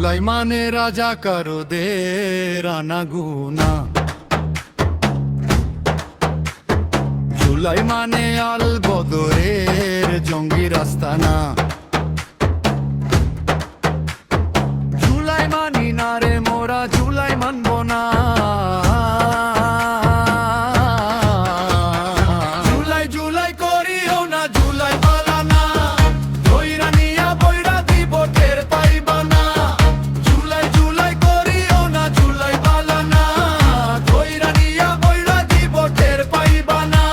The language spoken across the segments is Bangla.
জুলাই মানে রাজাকারদের আনাগুনা, জুলাই মানে আল বদরের জঙ্গির আস্তানা। জুলাই মানি না রে মোরা, জুলাই মানব না। জুলাই জুলাই করিও না, জুলাই পালানা, ধইরা নিয়া বইরা দিব টের পাইবা না। জুলাই জুলাই করিও না, জুলাই পালানা, ধইরা নিয়া বইরা দিব টের পাইবা না।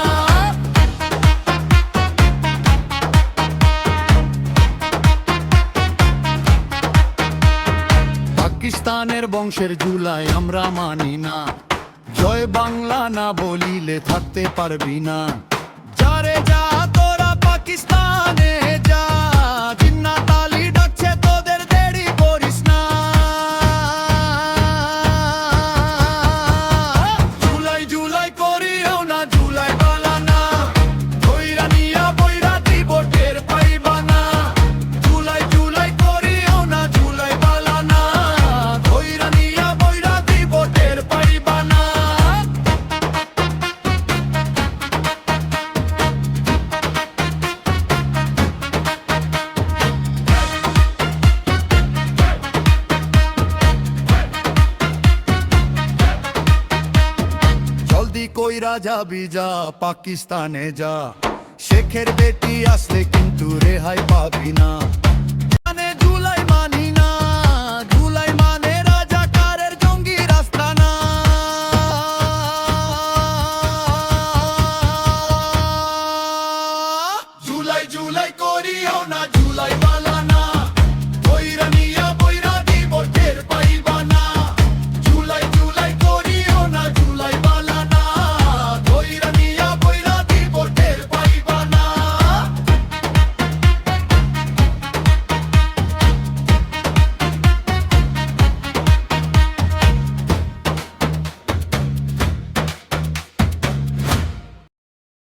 পাকিস্তানের বংশের জুলাই আমরা মানি না, জয় বাংলা না বলিলে থাকতে পারবি না। যারে যা তোরা পাকিস্তানে যা, জিন্না তালি ডাকছে তোদের, দেরি করিস না। জুলাই জুলাই করিও না, জুলাই পালানা, ধইরা নিয়া বইরা দিব টের পাইবা না। জুলাই জুলাই করিও না, জুলাই পালানা, ধইরা নিয়া বইরা দিব টের পাইবা না। জলদি কইরা যাবি যা, পাকিস্তানে যা, শেখের বেটি আসলে কিন্তু রেহাই পাবি না।